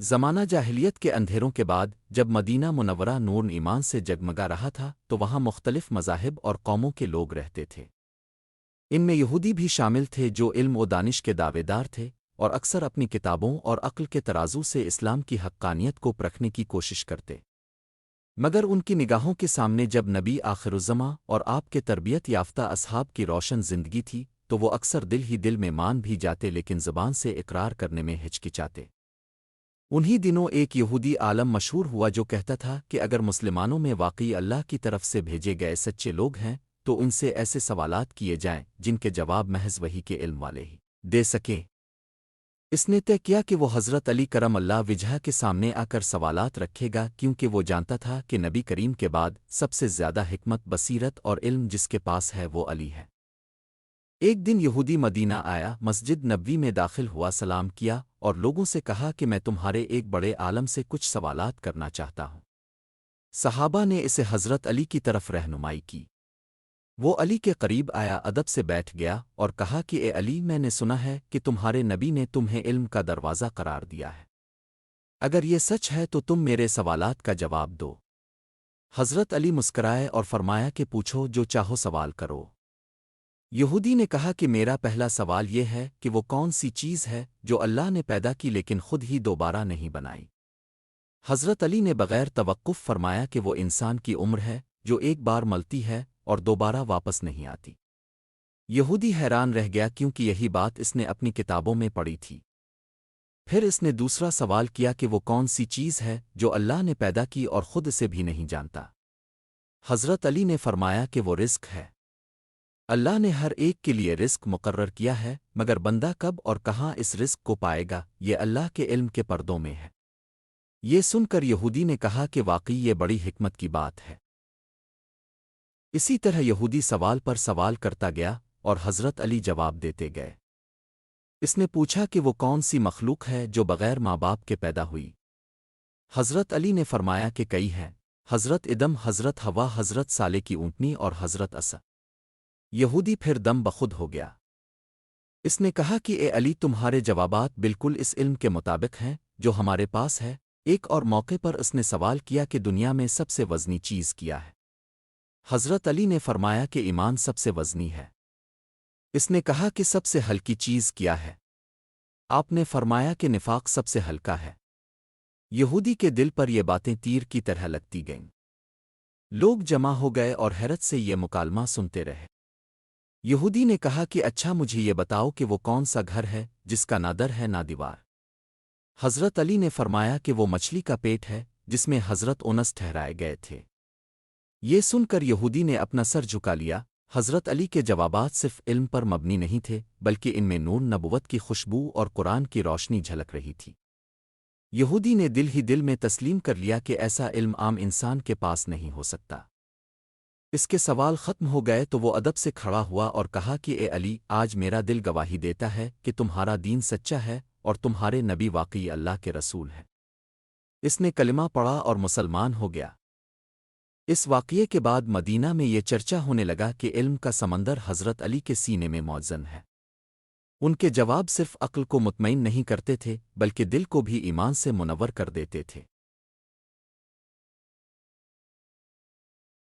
زمانہ جاہلیت کے اندھیروں کے بعد جب مدینہ منورہ نور ایمان سے جگمگا رہا تھا تو وہاں مختلف مذاہب اور قوموں کے لوگ رہتے تھے۔ ان میں یہودی بھی شامل تھے جو علم و دانش کے دعوے دار تھے اور اکثر اپنی کتابوں اور عقل کے ترازو سے اسلام کی حقانیت کو پرکھنے کی کوشش کرتے۔ مگر ان کی نگاہوں کے سامنے جب نبی آخر الزماں اور آپ کے تربیت یافتہ اصحاب کی روشن زندگی تھی تو وہ اکثر دل ہی دل میں مان بھی جاتے لیکن زبان سے اقرار کرنے میں ہچکچاتے۔ انہی دنوں ایک یہودی عالم مشہور ہوا جو کہتا تھا کہ اگر مسلمانوں میں واقعی اللہ کی طرف سے بھیجے گئے سچے لوگ ہیں تو ان سے ایسے سوالات کیے جائیں جن کے جواب محض وحی کے علم والے ہی دے سکیں۔ اس نے طے کیا کہ وہ حضرت علی کرم اللہ وجہ کے سامنے آ کر سوالات رکھے گا کیونکہ وہ جانتا تھا کہ نبی کریم کے بعد سب سے زیادہ حکمت بصیرت اور علم جس کے پاس ہے وہ علی ہے۔ ایک دن یہودی مدینہ آیا، مسجد نبوی میں داخل ہوا، سلام کیا اور لوگوں سے کہا کہ میں تمہارے ایک بڑے عالم سے کچھ سوالات کرنا چاہتا ہوں۔ صحابہ نے اسے حضرت علی کی طرف رہنمائی کی۔ وہ علی کے قریب آیا، ادب سے بیٹھ گیا اور کہا کہ اے علی، میں نے سنا ہے کہ تمہارے نبی نے تمہیں علم کا دروازہ قرار دیا ہے۔ اگر یہ سچ ہے تو تم میرے سوالات کا جواب دو۔ حضرت علی مسکرائے اور فرمایا کہ پوچھو، جو چاہو سوال کرو۔ یہودی نے کہا کہ میرا پہلا سوال یہ ہے کہ وہ کون سی چیز ہے جو اللہ نے پیدا کی لیکن خود ہی دوبارہ نہیں بنائی؟ حضرت علی نے بغیر توقف فرمایا کہ وہ انسان کی عمر ہے جو ایک بار ملتی ہے اور دوبارہ واپس نہیں آتی۔ یہودی حیران رہ گیا کیونکہ یہی بات اس نے اپنی کتابوں میں پڑھی تھی۔ پھر اس نے دوسرا سوال کیا کہ وہ کون سی چیز ہے جو اللہ نے پیدا کی اور خود اسے بھی نہیں جانتا؟ حضرت علی نے فرمایا کہ وہ رزق ہے۔ اللہ نے ہر ایک کے لیے رزق مقرر کیا ہے مگر بندہ کب اور کہاں اس رزق کو پائے گا یہ اللہ کے علم کے پردوں میں ہے۔ یہ سن کر یہودی نے کہا کہ واقعی یہ بڑی حکمت کی بات ہے۔ اسی طرح یہودی سوال پر سوال کرتا گیا اور حضرت علی جواب دیتے گئے۔ اس نے پوچھا کہ وہ کون سی مخلوق ہے جو بغیر ماں باپ کے پیدا ہوئی؟ حضرت علی نے فرمایا کہ کئی ہیں، حضرت ادم، حضرت ہوا، حضرت صالح کی اونٹنی اور حضرت عیسیٰ۔ یہودی پھر دم بخود ہو گیا۔ اس نے کہا کہ اے علی، تمہارے جوابات بالکل اس علم کے مطابق ہیں جو ہمارے پاس ہے۔ ایک اور موقع پر اس نے سوال کیا کہ دنیا میں سب سے وزنی چیز کیا ہے؟ حضرت علی نے فرمایا کہ ایمان سب سے وزنی ہے۔ اس نے کہا کہ سب سے ہلکی چیز کیا ہے؟ آپ نے فرمایا کہ نفاق سب سے ہلکا ہے۔ یہودی کے دل پر یہ باتیں تیر کی طرح لگتی گئیں۔ لوگ جمع ہو گئے اور حیرت سے یہ مکالمہ سنتے رہے۔ یہودی نے کہا کہ اچھا، مجھے یہ بتاؤ کہ وہ کون سا گھر ہے جس کا نہ در ہے نہ دیوار؟ حضرت علی نے فرمایا کہ وہ مچھلی کا پیٹ ہے جس میں حضرت انس ٹھہرائے گئے تھے۔ یہ سن کر یہودی نے اپنا سر جھکا لیا۔ حضرت علی کے جوابات صرف علم پر مبنی نہیں تھے بلکہ ان میں نور نبوت کی خوشبو اور قرآن کی روشنی جھلک رہی تھی۔ یہودی نے دل ہی دل میں تسلیم کر لیا کہ ایسا علم عام انسان کے پاس نہیں ہو سکتا۔ اس کے سوال ختم ہو گئے تو وہ ادب سے کھڑا ہوا اور کہا کہ اے علی، آج میرا دل گواہی دیتا ہے کہ تمہارا دین سچا ہے اور تمہارے نبی واقعی اللہ کے رسول ہیں۔ اس نے کلمہ پڑھا اور مسلمان ہو گیا۔ اس واقعے کے بعد مدینہ میں یہ چرچا ہونے لگا کہ علم کا سمندر حضرت علی کے سینے میں موزن ہے۔ ان کے جواب صرف عقل کو مطمئن نہیں کرتے تھے بلکہ دل کو بھی ایمان سے منور کر دیتے تھے۔